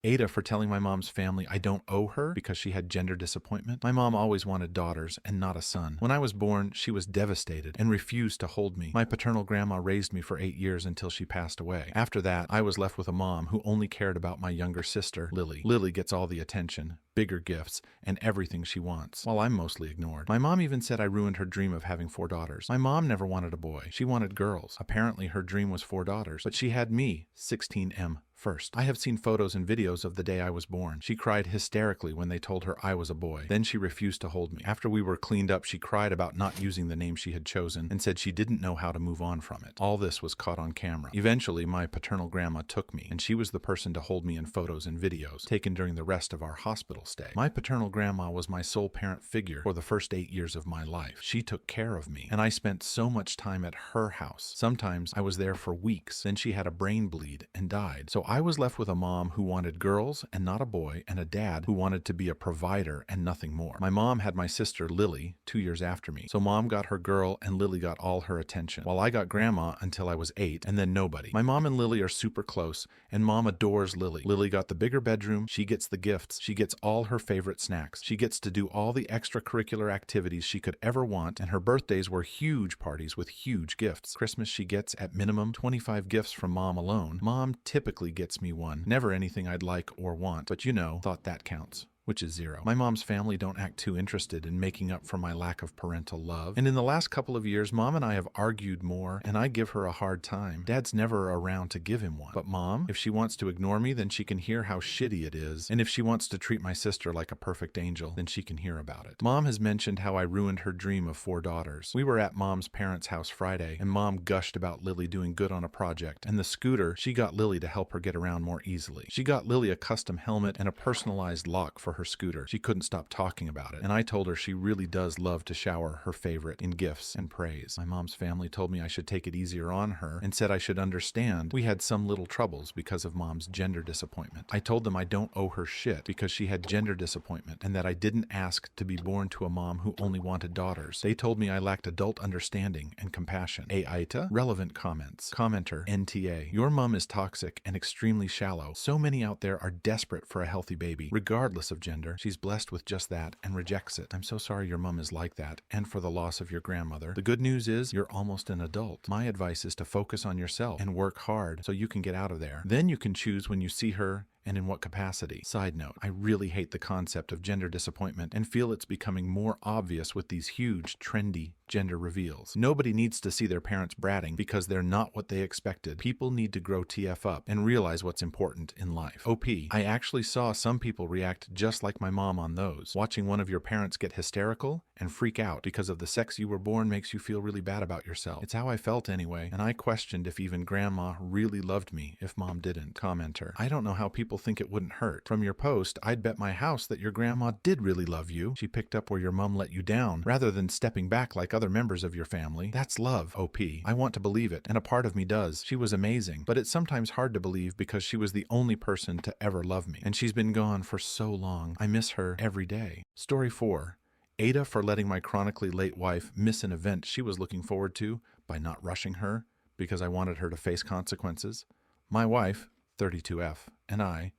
AITA for telling my mom's family I don't owe her because she had gender disappointment. My mom always wanted daughters and not a son. When I was born, she was devastated and refused to hold me. My paternal grandma raised me for 8 years until she passed away. After that, I was left with a mom who only cared about my younger sister, Lily. Lily gets all the attention, bigger gifts, and everything she wants, while I'm mostly ignored. My mom even said I ruined her dream of having 4 daughters. My mom never wanted a boy. She wanted girls. Apparently, her dream was 4 daughters, but she had me, 16M, first. I have seen photos and videos of the day I was born. She cried hysterically when they told her I was a boy. Then she refused to hold me. After we were cleaned up, she cried about not using the name she had chosen and said she didn't know how to move on from it. All this was caught on camera. Eventually, my paternal grandma took me, and she was the person to hold me in photos and videos taken during the rest of our hospital stay. My paternal grandma was my sole parent figure for the first 8 years of my life. She took care of me, and I spent so much time at her house. Sometimes I was there for weeks. Then she had a brain bleed and died. So I was left with a mom who wanted girls and not a boy, and a dad who wanted to be a provider and nothing more. My mom had my sister Lily 2 years after me. So mom got her girl and Lily got all her attention, while I got grandma until I was 8 and then nobody. My mom and Lily are super close, and mom adores Lily. Lily got the bigger bedroom, she gets the gifts, she gets all her favorite snacks, she gets to do all the extracurricular activities she could ever want, and her birthdays were huge parties with huge gifts. Christmas she gets at minimum 25 gifts from mom alone. Mom typically gets me one. Never anything I'd like or want, but thought that counts, which is 0. My mom's family don't act too interested in making up for my lack of parental love. And in the last couple of years, mom and I have argued more, and I give her a hard time. Dad's never around to give him one. But mom, if she wants to ignore me, then she can hear how shitty it is. And if she wants to treat my sister like a perfect angel, then she can hear about it. Mom has mentioned how I ruined her dream of 4 daughters. We were at mom's parents' house Friday, and mom gushed about Lily doing good on a project. And the scooter, she got Lily to help her get around more easily. She got Lily a custom helmet and a personalized lock for her scooter. She couldn't stop talking about it, and I told her she really does love to shower her favorite in gifts and praise. My mom's family told me I should take it easier on her and said I should understand we had some little troubles because of mom's gender disappointment. I told them I don't owe her shit because she had gender disappointment and that I didn't ask to be born to a mom who only wanted daughters. They told me I lacked adult understanding and compassion. AITA? Relevant comments. Commenter, NTA. Your mom is toxic and extremely shallow. So many out there are desperate for a healthy baby, regardless of gender. She's blessed with just that and rejects it. I'm so sorry your mom is like that and for the loss of your grandmother. The good news is you're almost an adult. My advice is to focus on yourself and work hard so you can get out of there. Then you can choose when you see her and in what capacity. Side note, I really hate the concept of gender disappointment and feel it's becoming more obvious with these huge, trendy gender reveals. Nobody needs to see their parents bratting because they're not what they expected. People need to grow TF up and realize what's important in life. OP, I actually saw some people react just like my mom on those. Watching one of your parents get hysterical and freak out because of the sex you were born makes you feel really bad about yourself. It's how I felt anyway, and I questioned if even grandma really loved me if mom didn't. Commenter, I don't know how people think it wouldn't hurt. From your post, I'd bet my house that your grandma did really love you. She picked up where your mom let you down rather than stepping back like other members of your family. That's love, OP. I want to believe it, and a part of me does. She was amazing, but it's sometimes hard to believe because she was the only person to ever love me, and she's been gone for so long. I miss her every day. Story 4. AITA for letting my chronically late wife miss an event she was looking forward to by not rushing her because I wanted her to face consequences. My wife, 32F, and I,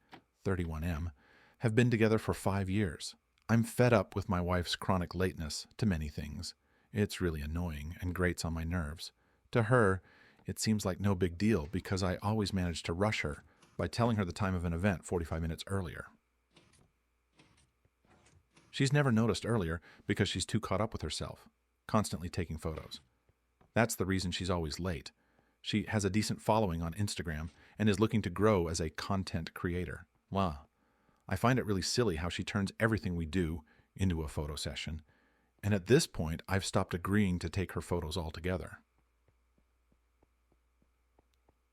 31M, have been together for 5 years. I'm fed up with my wife's chronic lateness to many things. It's really annoying and grates on my nerves. To her, it seems like no big deal because I always manage to rush her by telling her the time of an event 45 minutes earlier. She's never noticed earlier because she's too caught up with herself, constantly taking photos. That's the reason she's always late. She has a decent following on Instagram and is looking to grow as a content creator. Wow. I find it really silly how she turns everything we do into a photo session. And at this point, I've stopped agreeing to take her photos altogether.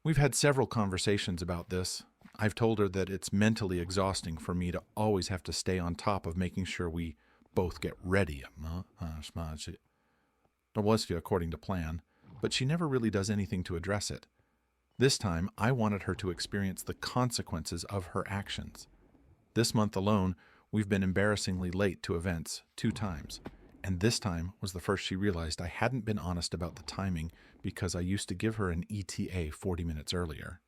We've had several conversations about this. I've told her that it's mentally exhausting for me to always have to stay on top of making sure we both get ready, according to plan, but she never really does anything to address it. This time, I wanted her to experience the consequences of her actions. This month alone, we've been embarrassingly late to events 2 times, and this time was the first she realized I hadn't been honest about the timing because I used to give her an ETA 40 minutes earlier.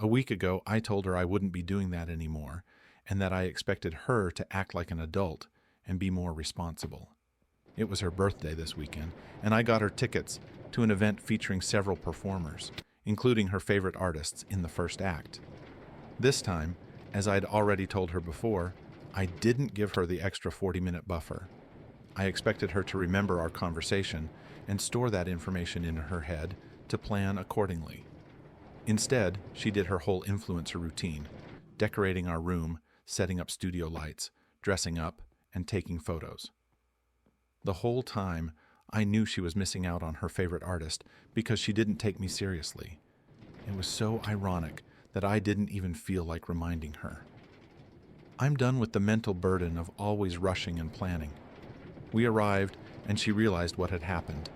A week ago, I told her I wouldn't be doing that anymore, and that I expected her to act like an adult and be more responsible. It was her birthday this weekend, and I got her tickets to an event featuring several performers, including her favorite artists in the first act. This time, as I'd already told her before, I didn't give her the extra 40-minute buffer. I expected her to remember our conversation and store that information in her head to plan accordingly. Instead, she did her whole influencer routine, decorating our room, setting up studio lights, dressing up, and taking photos. The whole time, I knew she was missing out on her favorite artist because she didn't take me seriously. It was so ironic that I didn't even feel like reminding her. I'm done with the mental burden of always rushing and planning. We arrived, and she realized what had happened.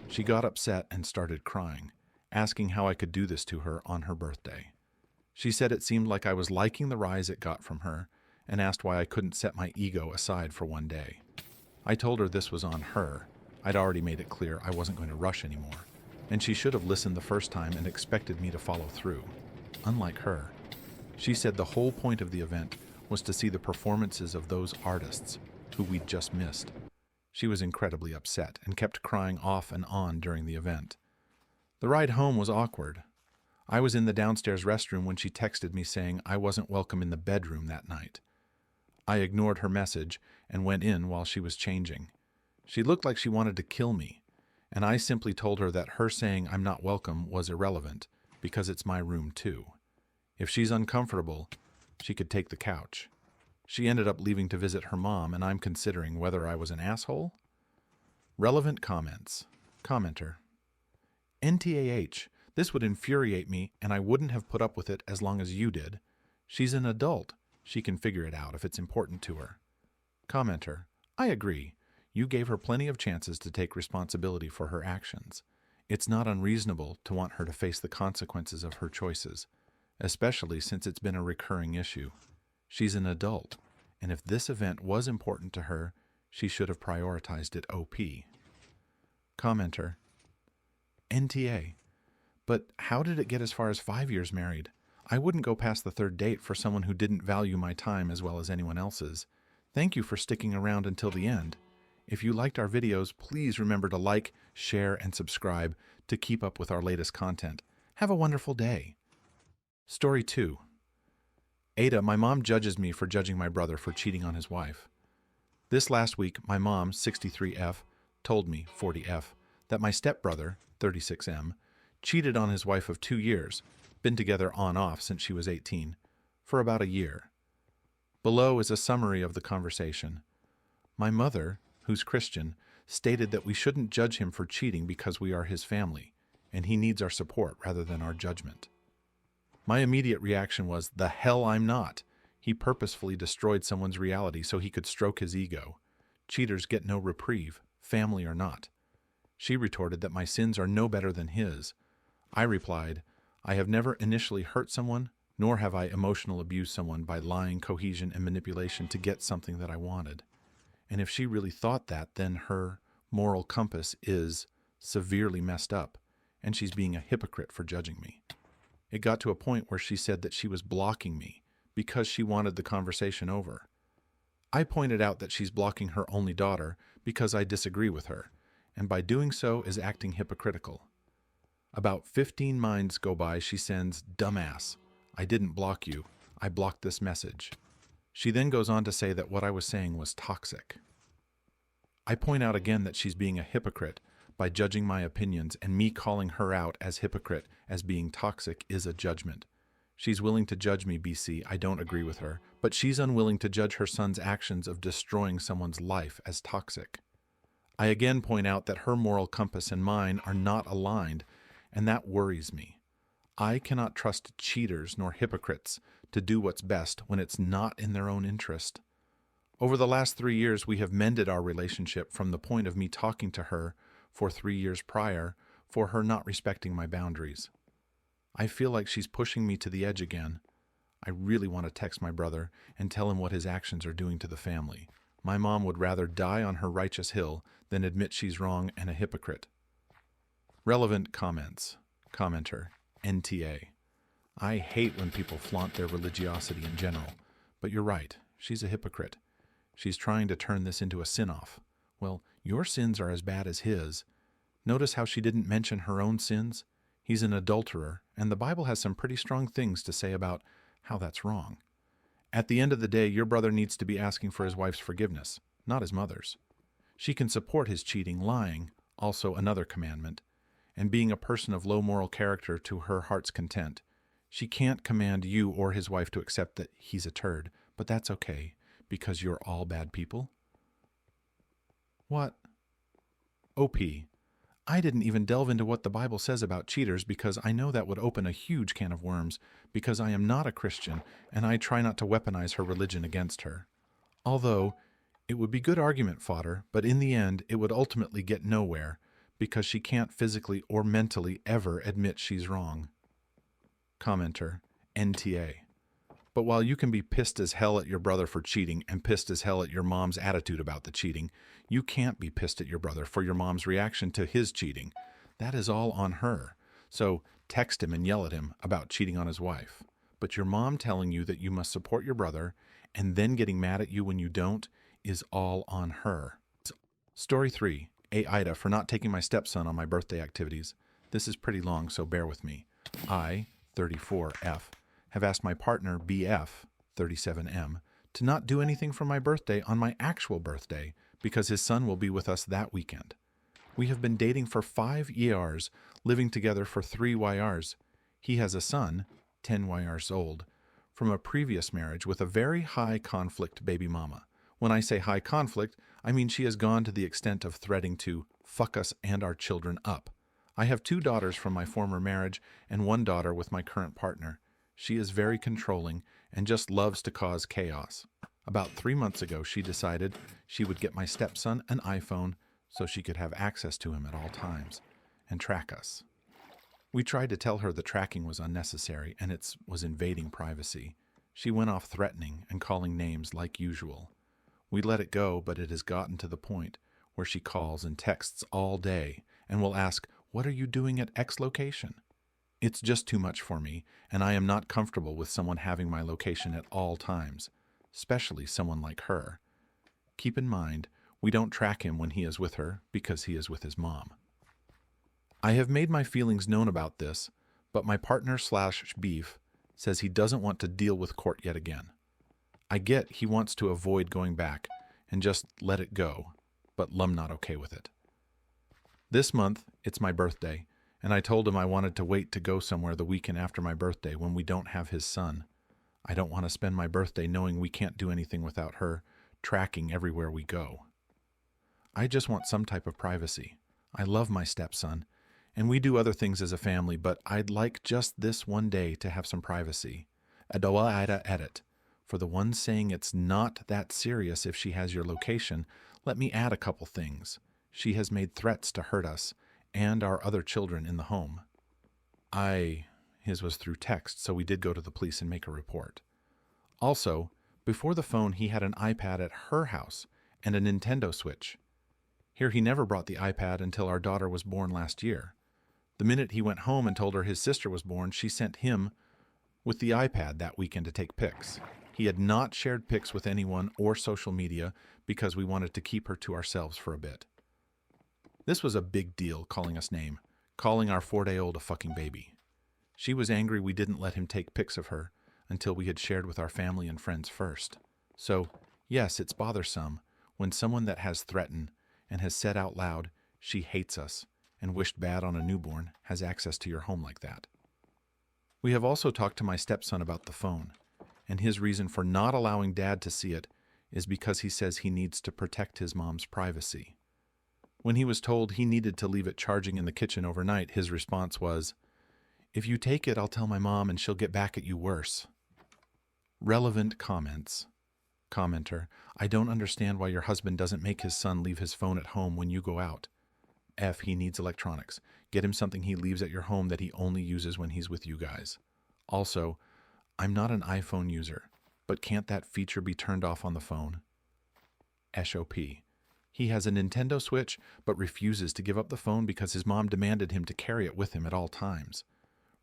She got upset and started crying, asking how I could do this to her on her birthday. She said it seemed like I was liking the rise it got from her, and asked why I couldn't set my ego aside for one day. I told her this was on her. I'd already made it clear I wasn't going to rush anymore, and she should have listened the first time and expected me to follow through. Unlike her, she said the whole point of the event was to see the performances of those artists who we'd just missed. She was incredibly upset and kept crying off and on during the event. The ride home was awkward. I was in the downstairs restroom when she texted me saying I wasn't welcome in the bedroom that night. I ignored her message and went in while she was changing. She looked like she wanted to kill me, and I simply told her that her saying I'm not welcome was irrelevant because it's my room too. If she's uncomfortable, she could take the couch. She ended up leaving to visit her mom, and I'm considering whether I was an asshole. Relevant comments. Commenter. NTAH, this would infuriate me, and I wouldn't have put up with it as long as you did. She's an adult. She can figure it out if it's important to her. Commenter. I agree. You gave her plenty of chances to take responsibility for her actions. It's not unreasonable to want her to face the consequences of her choices, especially since it's been a recurring issue. She's an adult, and if this event was important to her, she should have prioritized it OP. Commenter. NTA. But how did it get as far as 5 years married? I wouldn't go past the third date for someone who didn't value my time as well as anyone else's. Thank you for sticking around until the end. If you liked our videos, please remember to like, share, and subscribe to keep up with our latest content. Have a wonderful day. Story 2. AITA, my mom judges me for judging my brother for cheating on his wife. This last week, my mom, 63F, told me, 40F, that my stepbrother, 36M, cheated on his wife of 2 years, been together on-off since she was 18, for about a year. Below is a summary of the conversation. My mother, who's Christian, stated that we shouldn't judge him for cheating because we are his family, and he needs our support rather than our judgment. My immediate reaction was, the hell I'm not. He purposefully destroyed someone's reality so he could stroke his ego. Cheaters get no reprieve, family or not. She retorted that my sins are no better than his. I replied, I have never initially hurt someone, nor have I emotional abused someone by lying, cohesion, and manipulation to get something that I wanted. And if she really thought that, then her moral compass is severely messed up, and she's being a hypocrite for judging me. It got to a point where she said that she was blocking me because she wanted the conversation over. I pointed out that she's blocking her only daughter because I disagree with her, and by doing so is acting hypocritical. About 15 minds go by, she sends, dumbass, I didn't block you, I blocked this message. She then goes on to say that what I was saying was toxic. I point out again that she's being a hypocrite by judging my opinions, and me calling her out as hypocrite as being toxic is a judgment. She's willing to judge me, BC, I don't agree with her, but she's unwilling to judge her son's actions of destroying someone's life as toxic. I again point out that her moral compass and mine are not aligned, and that worries me. I cannot trust cheaters nor hypocrites to do what's best when it's not in their own interest. Over the last 3 years, we have mended our relationship from the point of me talking to her for 3 years prior for her not respecting my boundaries. I feel like she's pushing me to the edge again. I really want to text my brother and tell him what his actions are doing to the family. My mom would rather die on her righteous hill than admit she's wrong and a hypocrite. Relevant comments. Commenter. NTA. I hate when people flaunt their religiosity in general, but you're right, she's a hypocrite. She's trying to turn this into a sin-off. Well, your sins are as bad as his. Notice how she didn't mention her own sins? He's an adulterer, and the Bible has some pretty strong things to say about how that's wrong. At the end of the day, your brother needs to be asking for his wife's forgiveness, not his mother's. She can support his cheating, lying, also another commandment, and being a person of low moral character to her heart's content. She can't command you or his wife to accept that he's a turd, but that's okay, because you're all bad people. What? OP. I didn't even delve into what the Bible says about cheaters because I know that would open a huge can of worms because I am not a Christian and I try not to weaponize her religion against her. Although, it would be good argument fodder, but in the end it would ultimately get nowhere because she can't physically or mentally ever admit she's wrong. Commenter, NTA. But while you can be pissed as hell at your brother for cheating and pissed as hell at your mom's attitude about the cheating, you can't be pissed at your brother for your mom's reaction to his cheating. That is all on her. So text him and yell at him about cheating on his wife. But your mom telling you that you must support your brother and then getting mad at you when you don't is all on her. Story 3. AITA for not taking my stepson on my birthday activities. This is pretty long, so bear with me. I, 34F, have asked my partner, BF, 37M, to not do anything for my birthday on my actual birthday because his son will be with us that weekend. We have been dating for 5 years, living together for 3 YRs. He has a son, 10 YRs old, from a previous marriage with a very high conflict baby mama. When I say high conflict, I mean she has gone to the extent of threatening to fuck us and our children up. I have 2 daughters from my former marriage and 1 daughter with my current partner. She is very controlling and just loves to cause chaos. About 3 months ago, she decided she would get my stepson an iPhone so she could have access to him at all times and track us. We tried to tell her the tracking was unnecessary and it was invading privacy. She went off threatening and calling names like usual. We let it go, but it has gotten to the point where she calls and texts all day and will ask, "What are you doing at X location?" It's just too much for me, and I am not comfortable with someone having my location at all times, especially someone like her. Keep in mind, we don't track him when he is with her because he is with his mom. I have made my feelings known about this, but my partner/beef says he doesn't want to deal with court yet again. I get he wants to avoid going back and just let it go, but I'm not okay with it. This month, it's my birthday, and I told him I wanted to wait to go somewhere the weekend after my birthday when we don't have his son. I don't want to spend my birthday knowing we can't do anything without her tracking everywhere we go. I just want some type of privacy. I love my stepson, and we do other things as a family, but I'd like just this one day to have some privacy. AITA edit. For the ones saying it's not that serious if she has your location, let me add a couple things. She has made threats to hurt us and our other children in the home. His was through text, so we did go to the police and make a report. Also, before the phone, he had an iPad at her house and a Nintendo Switch. Here he never brought the iPad until our daughter was born last year. The minute he went home and told her his sister was born, she sent him with the iPad that weekend to take pics. He had not shared pics with anyone or social media because we wanted to keep her to ourselves for a bit. This was a big deal, calling us name, calling our 4-day-old a fucking baby. She was angry we didn't let him take pics of her until we had shared with our family and friends first. So, yes, it's bothersome when someone that has threatened and has said out loud she hates us and wished bad on a newborn has access to your home like that. We have also talked to my stepson about the phone, and his reason for not allowing Dad to see it is because he says he needs to protect his mom's privacy. When he was told he needed to leave it charging in the kitchen overnight, his response was, "If you take it, I'll tell my mom and she'll get back at you worse." Relevant comments. Commenter, I don't understand why your husband doesn't make his son leave his phone at home when you go out. F, he needs electronics. Get him something he leaves at your home that he only uses when he's with you guys. Also, I'm not an iPhone user, but can't that feature be turned off on the phone? SOP. He has a Nintendo Switch, but refuses to give up the phone because his mom demanded him to carry it with him at all times.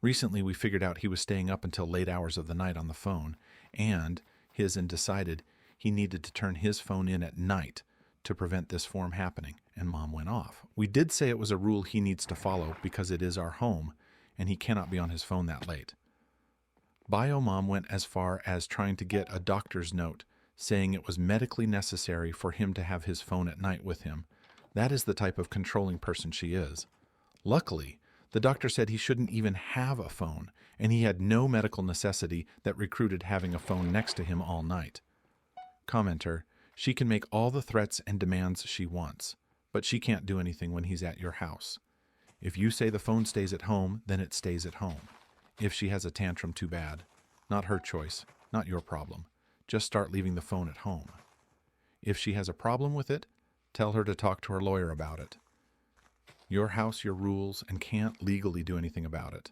Recently, we figured out he was staying up until late hours of the night on the phone, and decided he needed to turn his phone in at night to prevent this from happening, and Mom went off. We did say it was a rule he needs to follow because it is our home, and he cannot be on his phone that late. Bio Mom went as far as trying to get a doctor's note saying it was medically necessary for him to have his phone at night with him. That is the type of controlling person she is. Luckily, the doctor said he shouldn't even have a phone, and he had no medical necessity that recruited having a phone next to him all night. Commenter, she can make all the threats and demands she wants, but she can't do anything when he's at your house. If you say the phone stays at home, then it stays at home. If she has a tantrum, too bad. Not her choice, not your problem. Just start leaving the phone at home. If she has a problem with it, tell her to talk to her lawyer about it. Your house, your rules, and can't legally do anything about it.